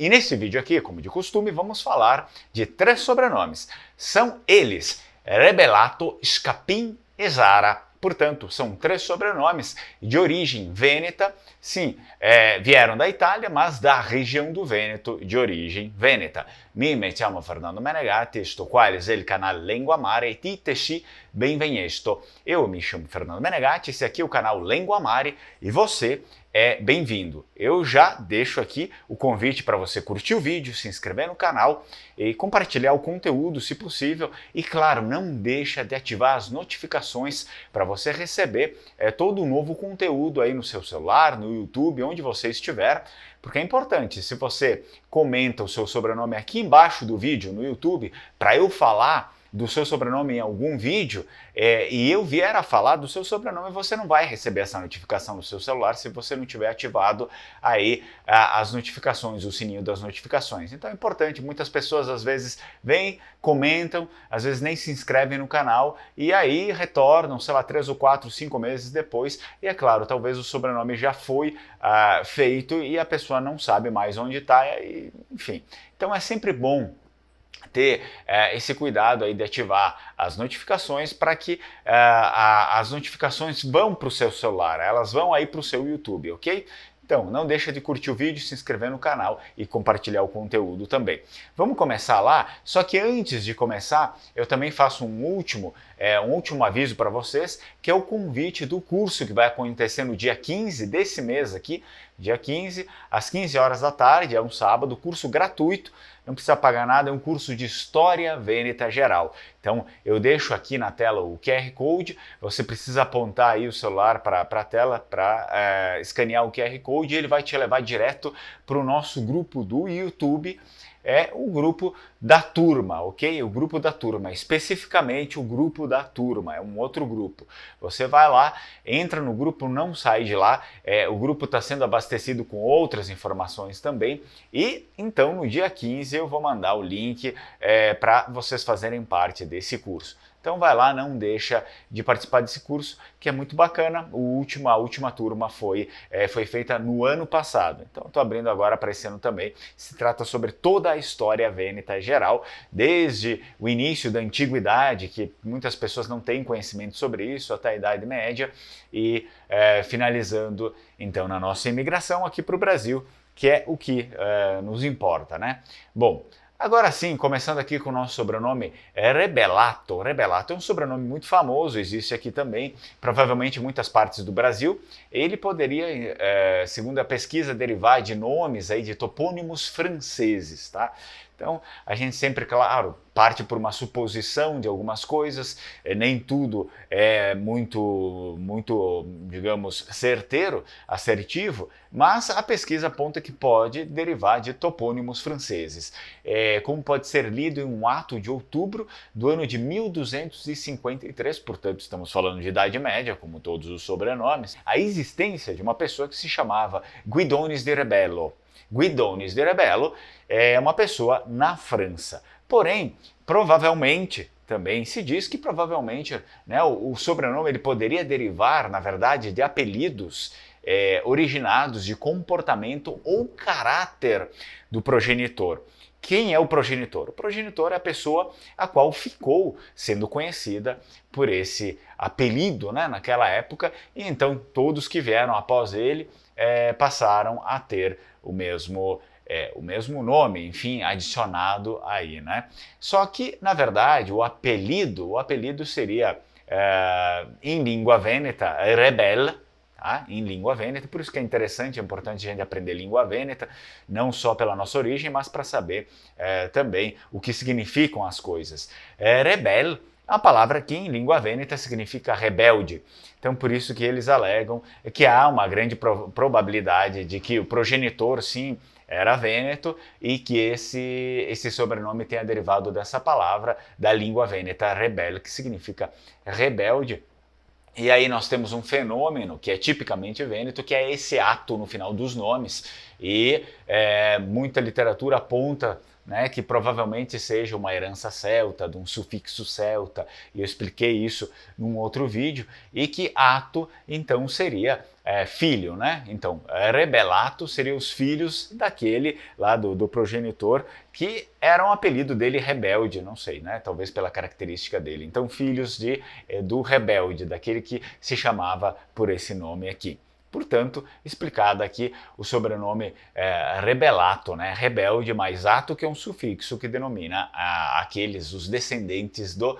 E nesse vídeo aqui, como de costume, vamos falar de 3 sobrenomes. São eles Rebelato, Scapin e Zara. Portanto, são 3 sobrenomes de origem vêneta. Sim, vieram da Itália, mas da região do Vêneto, de origem vêneta. Me chiamo Fernando Menegatti, sto qua è il canale Lengua Mare e titeci benvenuto. Eu me chamo Fernando Menegatti, esse aqui é o canal Lengua Mare e você é bem-vindo. Eu já deixo aqui o convite para você curtir o vídeo, se inscrever no canal e compartilhar o conteúdo, se possível. E claro, não deixa de ativar as notificações para você receber todo o novo conteúdo aí no seu celular, no YouTube, onde você estiver. Porque é importante, se você comenta o seu sobrenome aqui embaixo do vídeo no YouTube, para eu falar do seu sobrenome em algum vídeo e eu vier a falar do seu sobrenome, você não vai receber essa notificação no seu celular se você não tiver ativado aí as notificações, o sininho das notificações. Então é importante, muitas pessoas às vezes vêm, comentam, às vezes nem se inscrevem no canal e aí retornam, sei lá, 3 ou 4, 5 meses depois e é claro, talvez o sobrenome já foi feito e a pessoa não sabe mais onde está, enfim. Então é sempre bom ter esse cuidado aí de ativar as notificações para que as notificações vão para o seu celular, elas vão aí para o seu YouTube, ok? Então, não deixa de curtir o vídeo, se inscrever no canal e compartilhar o conteúdo também. Vamos começar lá, só que antes de começar, eu também faço um último aviso para vocês, que é o convite do curso que vai acontecer no dia 15 desse mês aqui, dia 15, às 15 horas da tarde, é um sábado, curso gratuito, não precisa pagar nada, é um curso de História Vêneta Geral. Então, eu deixo aqui na tela o QR Code, você precisa apontar aí o celular para a tela para escanear o QR Code e ele vai te levar direto para o nosso grupo do YouTube, o grupo da turma, ok? O grupo da turma, especificamente o grupo da turma, é um outro grupo. Você vai lá, entra no grupo, não sai de lá, o grupo está sendo abastecido com outras informações também e então no dia 15 eu vou mandar o link para vocês fazerem parte desse curso. Então vai lá, não deixa de participar desse curso, que é muito bacana. A última turma foi feita no ano passado. Então estou abrindo agora para esse ano também. Se trata sobre toda a história vêneta geral, desde o início da antiguidade, que muitas pessoas não têm conhecimento sobre isso, até a Idade Média, e finalizando então na nossa imigração aqui para o Brasil, que é o que nos importa, né? Bom, agora sim, começando aqui com o nosso sobrenome Rebelato. Rebelato é um sobrenome muito famoso, existe aqui também, provavelmente em muitas partes do Brasil. Ele poderia, segundo a pesquisa, derivar de nomes aí, de topônimos franceses, tá? Então, a gente sempre, claro, parte por uma suposição de algumas coisas, nem tudo é muito, digamos, certeiro, assertivo, mas a pesquisa aponta que pode derivar de topônimos franceses, como pode ser lido em um ato de outubro do ano de 1253, portanto estamos falando de Idade Média, como todos os sobrenomes, a existência de uma pessoa que se chamava Guidonis de Rebello. Guidonis de Rebello é uma pessoa na França. Porém, provavelmente, também se diz que provavelmente o sobrenome ele poderia derivar, na verdade, de apelidos originados de comportamento ou caráter do progenitor. Quem é o progenitor? O progenitor é a pessoa a qual ficou sendo conhecida por esse apelido, naquela época, e então todos que vieram após ele passaram a ter o mesmo nome, enfim, adicionado aí, né? Só que, na verdade, o apelido seria, em língua vêneta, Rebel, tá? Em língua vêneta, por isso que é interessante, é importante a gente aprender língua vêneta, não só pela nossa origem, mas para saber também o que significam as coisas. Rebel é uma palavra que em língua vêneta significa rebelde. Então, por isso que eles alegam que há uma grande probabilidade de que o progenitor, sim, era vêneto e que esse sobrenome tenha derivado dessa palavra, da língua vêneta rebel, que significa rebelde. E aí nós temos um fenômeno que é tipicamente vêneto, que é esse ato no final dos nomes. E muita literatura aponta né, que provavelmente seja uma herança celta, de um sufixo celta, e eu expliquei isso num outro vídeo, e que ato então seria filho, né? Então, rebelato seria os filhos daquele lá do progenitor, que era um apelido dele rebelde, não sei, né? Talvez pela característica dele. Então, filhos do rebelde, daquele que se chamava por esse nome aqui. Portanto, explicado aqui o sobrenome rebelato, né? Rebelde mais ato, que é um sufixo que denomina os descendentes do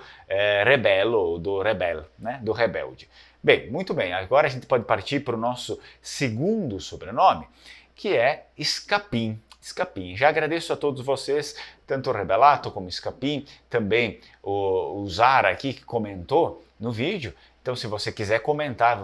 rebelo ou do rebel, né? Do rebelde. Bem, muito bem, agora a gente pode partir para o nosso segundo sobrenome, que é Scapin. Scapin. Já agradeço a todos vocês, tanto o Rebelato como o Scapin, também o Zara aqui que comentou no vídeo. Então, se você quiser comentar,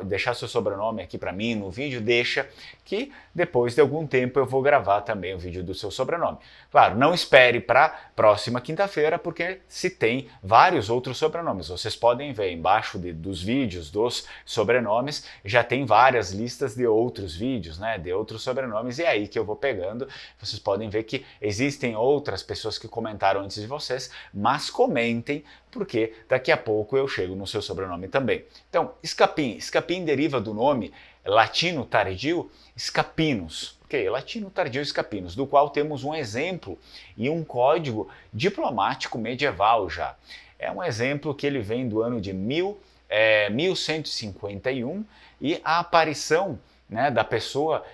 deixar seu sobrenome aqui para mim no vídeo, deixa que depois de algum tempo eu vou gravar também o vídeo do seu sobrenome. Claro, não espere para próxima quinta-feira, porque se tem vários outros sobrenomes. Vocês podem ver embaixo dos vídeos dos sobrenomes, já tem várias listas de outros vídeos, né, de outros sobrenomes, e é aí que eu vou pegando. Vocês podem ver que existem outras pessoas que comentaram antes de vocês, mas comentem, porque daqui a pouco eu chego no seu sobrenome também. Então, Scapin. Scapin deriva do nome latino tardio Scapinus. Ok, latino tardio Scapinus, do qual temos um exemplo e um código diplomático medieval já. É um exemplo que ele vem do ano de 1151 e a aparição, né, da pessoa,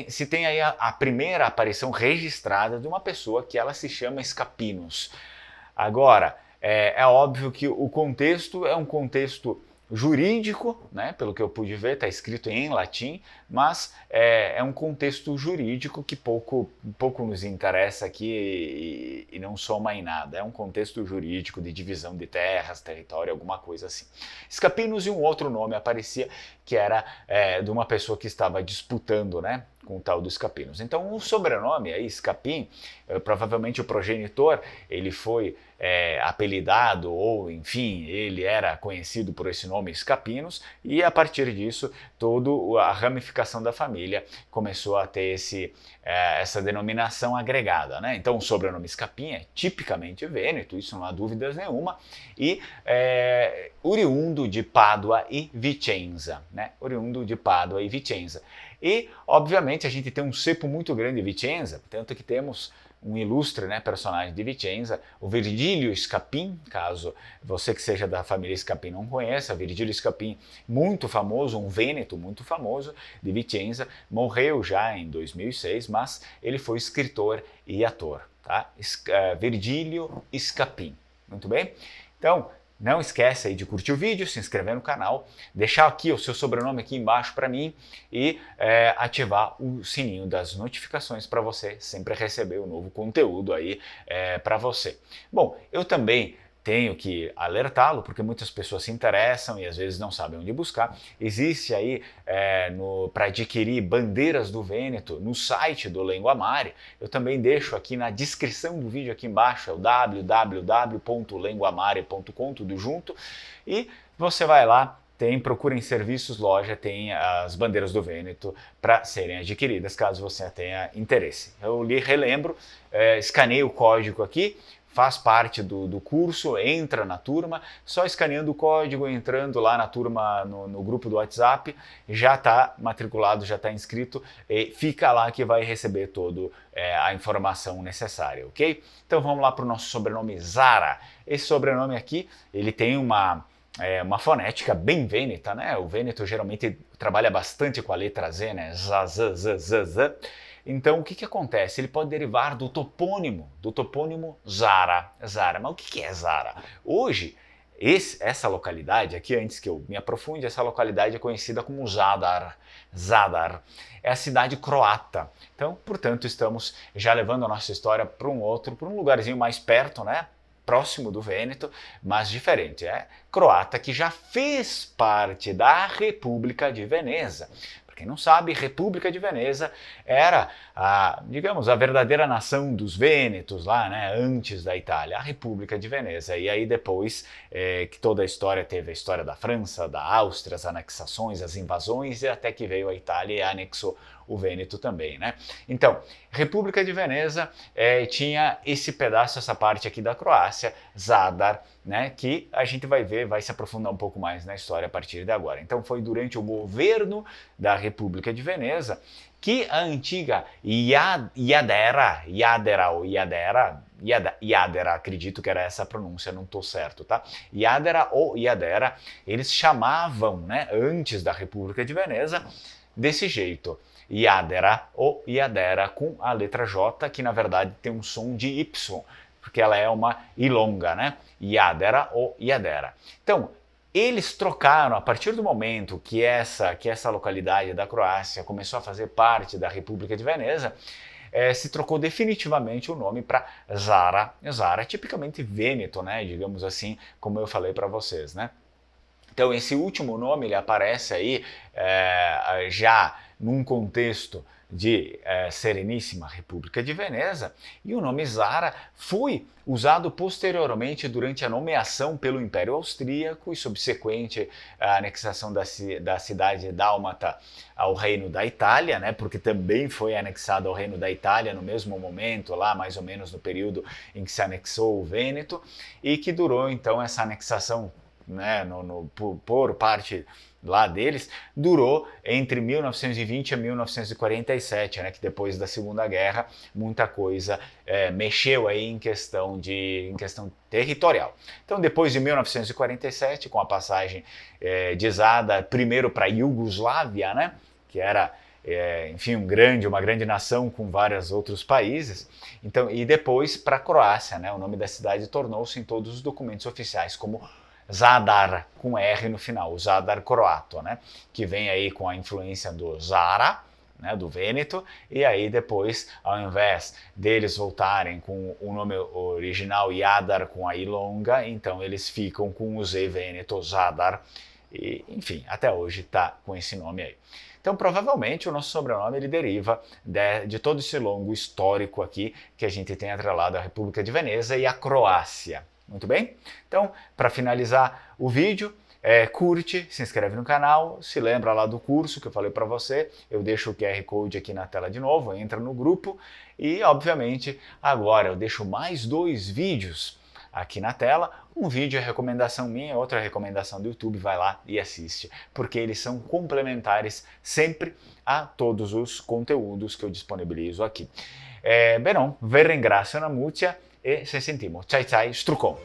se tem aí a primeira aparição registrada de uma pessoa que ela se chama Scapinus. Agora, é óbvio que o contexto é um contexto jurídico, né, pelo que eu pude ver, está escrito em latim, mas é um contexto jurídico que pouco nos interessa aqui e não soma em nada. É um contexto jurídico de divisão de terras, território, alguma coisa assim. Scapinus, e um outro nome aparecia, que era de uma pessoa que estava disputando, né, com o tal do Scapinus. Então, o sobrenome aí, Scapin, provavelmente o progenitor, ele foi apelidado, ou enfim, ele era conhecido por esse nome Scapinus, e a partir disso, toda a ramificação da família começou a ter essa denominação agregada, né? Então, o sobrenome Scapin é tipicamente vêneto, isso não há dúvidas nenhuma, e oriundo de Pádua e Vicenza, né? Oriundo de Pádua e Vicenza. E, obviamente, a gente tem um cepo muito grande de Vicenza, tanto que temos um ilustre, né, personagem de Vicenza, o Virgílio Scapin, caso você que seja da família Scapin não conheça, Virgílio Scapin, muito famoso, um vêneto muito famoso de Vicenza, morreu já em 2006, mas ele foi escritor e ator, tá? Virgílio Scapin, muito bem? Então, não esquece aí de curtir o vídeo, se inscrever no canal, deixar aqui o seu sobrenome aqui embaixo para mim e ativar o sininho das notificações para você sempre receber o novo conteúdo aí para você. Bom, eu também tenho que alertá-lo, porque muitas pessoas se interessam e às vezes não sabem onde buscar. Existe aí para adquirir bandeiras do Vêneto no site do Lenguamare. Eu também deixo aqui na descrição do vídeo aqui embaixo, é o www.lenguamare.com, tudo junto, e você vai lá, procura em serviços, loja, tem as bandeiras do Vêneto para serem adquiridas, caso você tenha interesse. Eu lhe relembro, escaneie o código aqui, faz parte do curso, entra na turma, só escaneando o código, entrando lá na turma, no grupo do WhatsApp, já está matriculado, já está inscrito, e fica lá que vai receber toda a informação necessária, ok? Então vamos lá para o nosso sobrenome Zara. Esse sobrenome aqui, ele tem uma fonética bem vêneta, né? O vêneto geralmente trabalha bastante com a letra Z, né? Z. Então, o que acontece? Ele pode derivar do topônimo Zara. Mas o que é Zara? Hoje, essa localidade aqui, antes que eu me aprofunde, essa localidade é conhecida como Zadar. Zadar é a cidade croata. Então, portanto, estamos já levando a nossa história para um lugarzinho mais perto, né? Próximo do Vêneto, mas diferente. É croata, que já fez parte da República de Veneza. Para quem não sabe, República de Veneza era, digamos, a verdadeira nação dos vênetos lá, né, antes da Itália, a República de Veneza. E aí depois que toda a história teve a história da França, da Áustria, as anexações, as invasões, e até que veio a Itália e anexou o Vêneto também, né? Então, República de Veneza tinha esse pedaço, essa parte aqui da Croácia, Zadar, né, que a gente vai ver, vai se aprofundar um pouco mais na história a partir de agora. Então foi durante o governo da República de Veneza que a antiga Iadera, acredito que era essa a pronúncia, não estou certo, tá? Iadera ou Iadera, eles chamavam, né, antes da República de Veneza, desse jeito. Iadera ou Iadera com a letra J, que na verdade tem um som de Y, porque ela é uma I longa, né? Iadera ou Iadera. Então, eles trocaram, a partir do momento que essa localidade da Croácia começou a fazer parte da República de Veneza, se trocou definitivamente o nome para Zara. Zara, tipicamente Vêneto, né? Digamos assim, como eu falei para vocês, né? Então, esse último nome ele aparece aí já num contexto de Sereníssima República de Veneza, e o nome Zara foi usado posteriormente durante a nomeação pelo Império Austríaco e subsequente a anexação da cidade dálmata ao Reino da Itália, né, porque também foi anexado ao Reino da Itália no mesmo momento, lá mais ou menos no período em que se anexou o Vêneto, e que durou então essa anexação, né, por parte lá deles, durou entre 1920 e 1947, né, que depois da Segunda Guerra muita coisa mexeu aí em questão territorial. Então, depois de 1947, com a passagem de Zadar primeiro para a Iugoslávia, né, que era enfim, uma grande nação com vários outros países, então, e depois para a Croácia, né, o nome da cidade tornou-se em todos os documentos oficiais como Zadar, com R no final, o Zadar croato, né? Que vem aí com a influência do Zara, né, do Vêneto, e aí depois, ao invés deles voltarem com o nome original Iadar com a I longa, então eles ficam com o Z Vêneto, Zadar, e enfim, até hoje está com esse nome aí. Então, provavelmente, o nosso sobrenome ele deriva de todo esse longo histórico aqui que a gente tem atrelado à República de Veneza e à Croácia. Muito bem? Então, para finalizar o vídeo, curte, se inscreve no canal, se lembra lá do curso que eu falei para você, eu deixo o QR Code aqui na tela de novo, entra no grupo e, obviamente, agora eu deixo mais 2 vídeos aqui na tela, um vídeo é recomendação minha, outra é recomendação do YouTube, vai lá e assiste, porque eles são complementares sempre a todos os conteúdos que eu disponibilizo aqui. Bem, vi ringrazio una muccia e ci sentiamo. Ciao ciao, strucon!